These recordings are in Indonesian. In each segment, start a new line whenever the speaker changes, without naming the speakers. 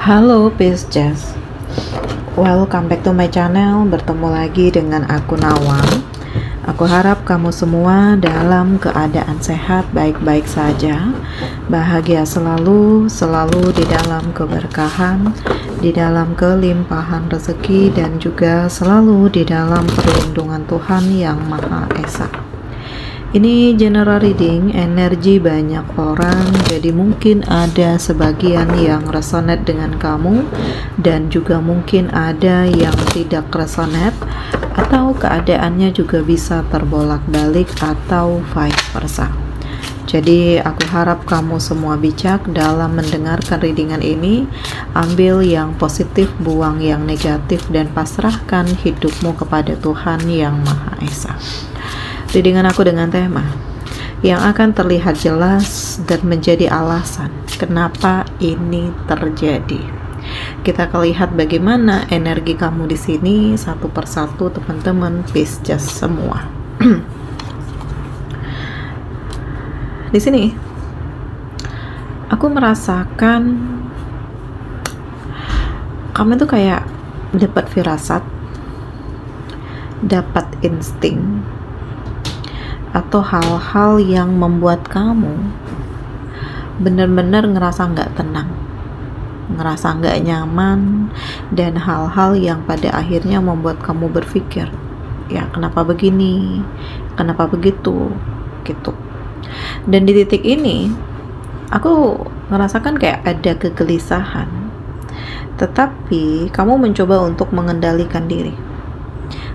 Halo Peace Jazz, welcome back to my channel. Bertemu lagi dengan aku Nawang. Aku harap kamu semua dalam keadaan sehat, baik-baik saja, bahagia selalu di dalam keberkahan, di dalam kelimpahan rezeki, dan juga selalu di dalam perlindungan Tuhan Yang Maha Esa. Ini general reading, energi banyak orang, jadi mungkin ada sebagian yang resonate dengan kamu dan juga mungkin ada yang tidak resonate, atau keadaannya juga bisa terbolak-balik atau vice versa. Jadi aku harap kamu semua bijak dalam mendengarkan readingan ini. Ambil yang positif, buang yang negatif, dan pasrahkan hidupmu kepada Tuhan Yang Maha Esa. Readingan aku dengan tema yang akan terlihat jelas dan menjadi alasan kenapa ini terjadi. Kita akan lihat bagaimana energi kamu di sini satu persatu, teman-teman Peace Jazz semua. Di sini aku merasakan kamu tuh kayak dapat firasat, dapat insting, atau hal-hal yang membuat kamu benar-benar ngerasa nggak tenang, ngerasa nggak nyaman, dan hal-hal yang pada akhirnya membuat kamu berpikir, ya kenapa begini, kenapa begitu, gitu. Dan di titik ini aku merasakan kayak ada kegelisahan, tetapi kamu mencoba untuk mengendalikan diri,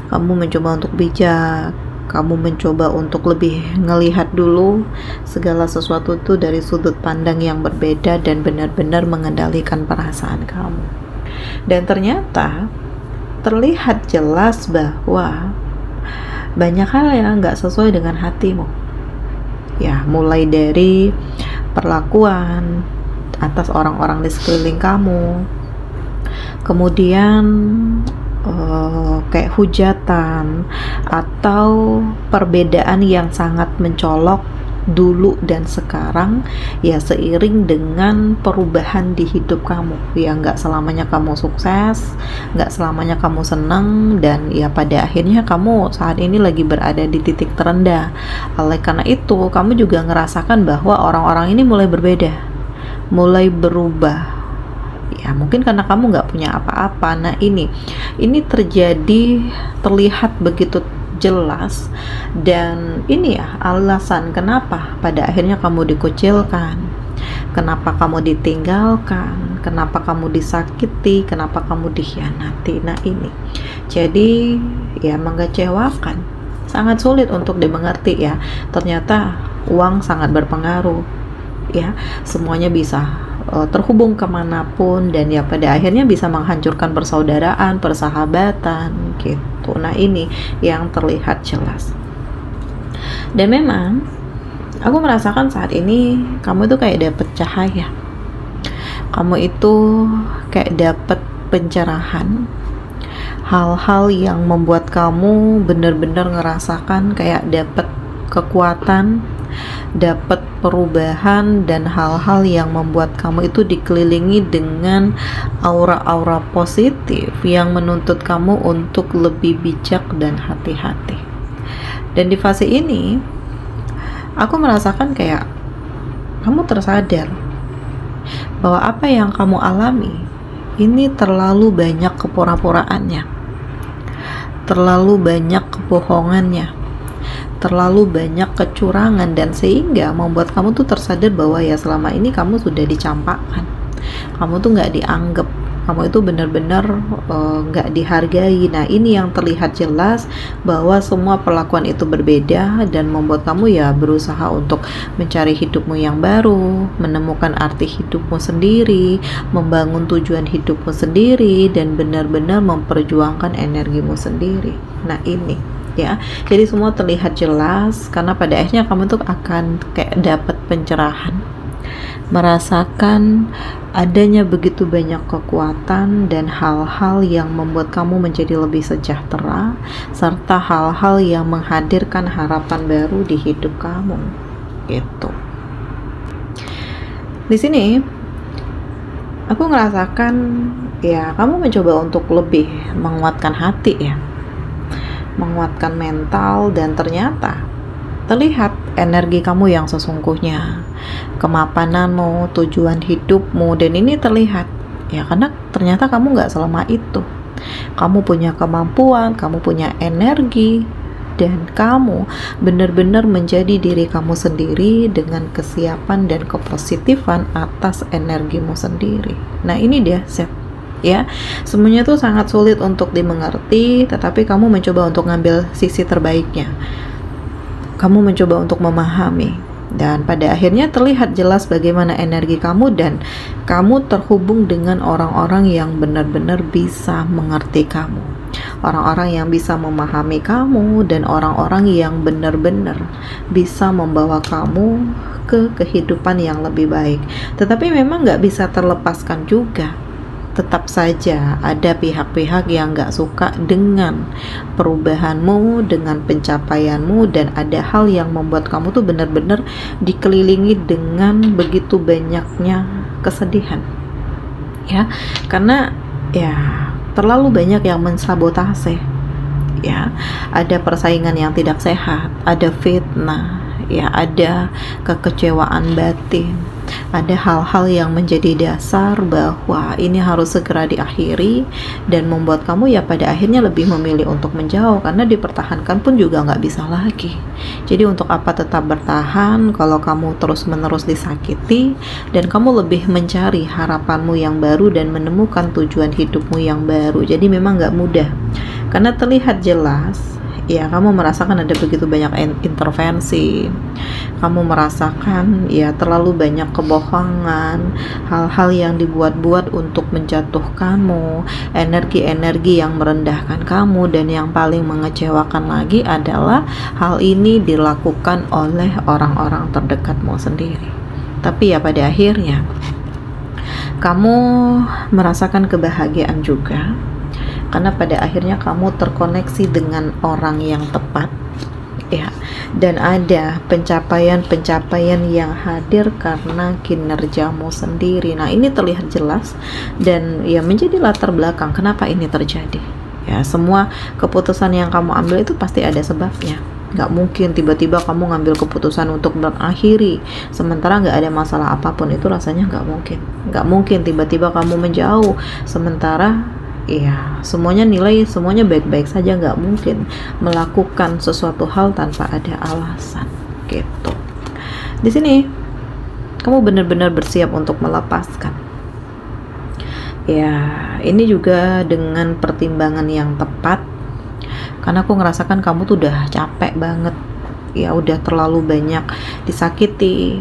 kamu mencoba untuk bijak, kamu mencoba untuk lebih ngelihat dulu segala sesuatu itu dari sudut pandang yang berbeda dan benar-benar mengendalikan perasaan kamu. Dan ternyata terlihat jelas bahwa banyak hal yang nggak sesuai dengan hatimu. Ya, mulai dari perlakuan atas orang-orang di sekeliling kamu, kemudian kayak hujatan atau perbedaan yang sangat mencolok dulu dan sekarang, ya seiring dengan perubahan di hidup kamu. Ya nggak selamanya kamu sukses, nggak selamanya kamu senang, dan ya pada akhirnya kamu saat ini lagi berada di titik terendah. Oleh karena itu kamu juga ngerasakan bahwa orang-orang ini mulai berbeda, mulai berubah. Ya mungkin karena kamu nggak punya apa-apa. Nah ini terjadi, terlihat begitu jelas, dan ini ya alasan kenapa pada akhirnya kamu dikucilkan, kenapa kamu ditinggalkan, kenapa kamu disakiti, kenapa kamu dikhianati. Nah ini jadi ya mengecewakan, sangat sulit untuk dimengerti ya. Ternyata uang sangat berpengaruh ya, semuanya bisa terhubung kemanapun, dan ya pada akhirnya bisa menghancurkan persaudaraan, persahabatan gitu. Nah ini yang terlihat jelas, dan memang aku merasakan saat ini kamu itu kayak dapet cahaya, kamu itu kayak dapet pencerahan, hal-hal yang membuat kamu benar-benar ngerasakan kayak dapet kekuatan, dapat perubahan, dan hal-hal yang membuat kamu itu dikelilingi dengan aura-aura positif yang menuntut kamu untuk lebih bijak dan hati-hati. Dan di fase ini aku merasakan kayak kamu tersadar bahwa apa yang kamu alami ini terlalu banyak kepura-puraannya, terlalu banyak kebohongannya, terlalu banyak kecurangan, dan sehingga membuat kamu tuh tersadar bahwa ya selama ini kamu sudah dicampakkan, kamu tuh nggak dianggap, kamu itu benar-benar nggak dihargai. Nah ini yang terlihat jelas bahwa semua perlakuan itu berbeda dan membuat kamu ya berusaha untuk mencari hidupmu yang baru, menemukan arti hidupmu sendiri, membangun tujuan hidupmu sendiri, dan benar-benar memperjuangkan energimu sendiri. Nah ini ya, jadi semua terlihat jelas karena pada akhirnya kamu tuh akan kayak dapat pencerahan, merasakan adanya begitu banyak kekuatan dan hal-hal yang membuat kamu menjadi lebih sejahtera, serta hal-hal yang menghadirkan harapan baru di hidup kamu gitu. Di sini Aku ngerasakan ya kamu mencoba untuk lebih menguatkan hati ya, menguatkan mental, dan ternyata terlihat energi kamu yang sesungguhnya, kemapananmu, tujuan hidupmu, dan ini terlihat ya karena ternyata kamu nggak selama itu. Kamu punya kemampuan, kamu punya energi, dan kamu benar-benar menjadi diri kamu sendiri dengan kesiapan dan kepositifan atas energimu sendiri. Nah ini dia set ya, semuanya tuh sangat sulit untuk dimengerti, tetapi kamu mencoba untuk ngambil sisi terbaiknya, kamu mencoba untuk memahami, dan pada akhirnya terlihat jelas bagaimana energi kamu, dan kamu terhubung dengan orang-orang yang benar-benar bisa mengerti kamu, orang-orang yang bisa memahami kamu, dan orang-orang yang benar-benar bisa membawa kamu ke kehidupan yang lebih baik. Tetapi memang nggak bisa terlepaskan juga, tetap saja ada pihak-pihak yang nggak suka dengan perubahanmu, dengan pencapaianmu, dan ada hal yang membuat kamu tuh benar-benar dikelilingi dengan begitu banyaknya kesedihan ya, karena ya terlalu banyak yang mensabotase ya, ada persaingan yang tidak sehat, ada fitnah ya, ada kekecewaan batin, ada hal-hal yang menjadi dasar bahwa ini harus segera diakhiri, dan membuat kamu ya pada akhirnya lebih memilih untuk menjauh, karena dipertahankan pun juga nggak bisa lagi. Jadi untuk apa tetap bertahan kalau kamu terus-menerus disakiti, dan kamu lebih mencari harapanmu yang baru dan menemukan tujuan hidupmu yang baru. Jadi memang nggak mudah, karena terlihat jelas ya kamu merasakan ada begitu banyak intervensi, kamu merasakan ya terlalu banyak kebohongan, hal-hal yang dibuat-buat untuk menjatuhkanmu, energi-energi yang merendahkan kamu, dan yang paling mengecewakan lagi adalah hal ini dilakukan oleh orang-orang terdekatmu sendiri. Tapi ya pada akhirnya kamu merasakan kebahagiaan juga, karena pada akhirnya kamu terkoneksi dengan orang yang tepat ya, dan ada pencapaian-pencapaian yang hadir karena kinerjamu sendiri. Nah ini terlihat jelas, dan ya menjadi latar belakang kenapa ini terjadi ya. Semua keputusan yang kamu ambil itu pasti ada sebabnya. Nggak mungkin tiba-tiba kamu ngambil keputusan untuk mengakhiri sementara nggak ada masalah apapun, itu rasanya nggak mungkin. Nggak mungkin tiba-tiba kamu menjauh sementara iya, semuanya baik-baik saja. Nggak mungkin melakukan sesuatu hal tanpa ada alasan gitu. Di sini kamu benar-benar bersiap untuk melepaskan. Ya, ini juga dengan pertimbangan yang tepat, karena aku ngerasakan kamu tuh udah capek banget. Ya, udah terlalu banyak disakiti,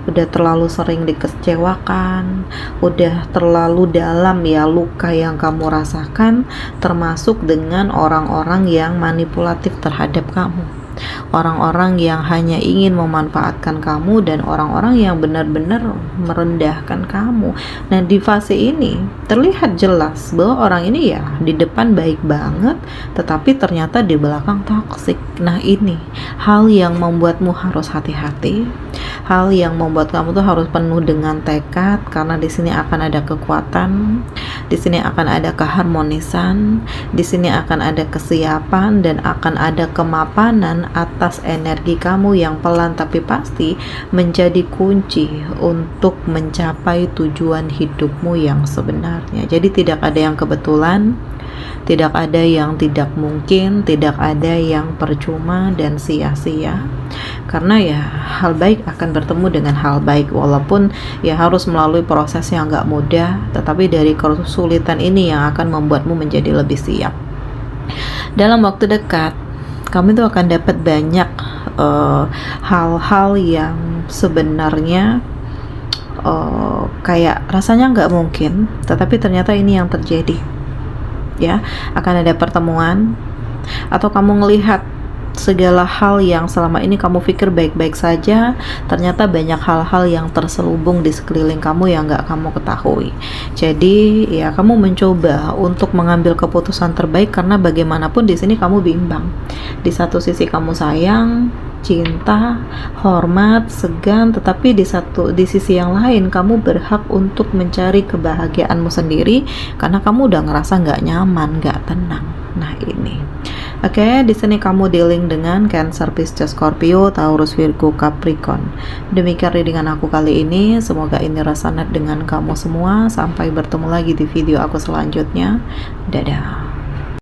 udah terlalu sering dikecewakan, udah terlalu dalam ya luka yang kamu rasakan, termasuk dengan orang-orang yang manipulatif terhadap kamu, orang-orang yang hanya ingin memanfaatkan kamu, dan orang-orang yang benar-benar merendahkan kamu. Nah di fase ini terlihat jelas bahwa orang ini ya di depan baik banget, tetapi ternyata di belakang toksik. Nah ini hal yang membuatmu harus hati-hati, hal yang membuat kamu tuh harus penuh dengan tekad, karena di sini akan ada kekuatan, di sini akan ada keharmonisan, di sini akan ada kesiapan, dan akan ada kemapanan atas energi kamu yang pelan tapi pasti menjadi kunci untuk mencapai tujuan hidupmu yang sebenarnya. Jadi tidak ada yang kebetulan, tidak ada yang tidak mungkin, tidak ada yang percuma dan sia-sia, karena ya hal baik akan bertemu dengan hal baik, walaupun ya harus melalui proses yang gak mudah, tetapi dari kesulitan ini yang akan membuatmu menjadi lebih siap. Dalam waktu dekat kamu itu akan dapat banyak hal-hal yang sebenarnya kayak rasanya nggak mungkin, tetapi ternyata ini yang terjadi ya. Akan ada pertemuan, atau kamu ngelihat segala hal yang selama ini kamu pikir baik-baik saja, ternyata banyak hal-hal yang terselubung di sekeliling kamu yang nggak kamu ketahui. Jadi ya kamu mencoba untuk mengambil keputusan terbaik, karena bagaimanapun di sini kamu bimbang. Di satu sisi kamu sayang, cinta, hormat, segan, tetapi di sisi yang lain kamu berhak untuk mencari kebahagiaanmu sendiri, karena kamu udah ngerasa nggak nyaman, nggak tenang. Nah ini. Oke, di sini kamu dealing dengan Cancer, Pisces, Scorpio, Taurus, Virgo, Capricorn. Demikian readingan aku kali ini. Semoga ini resonate dengan kamu semua. Sampai bertemu lagi di video aku selanjutnya. Dadah.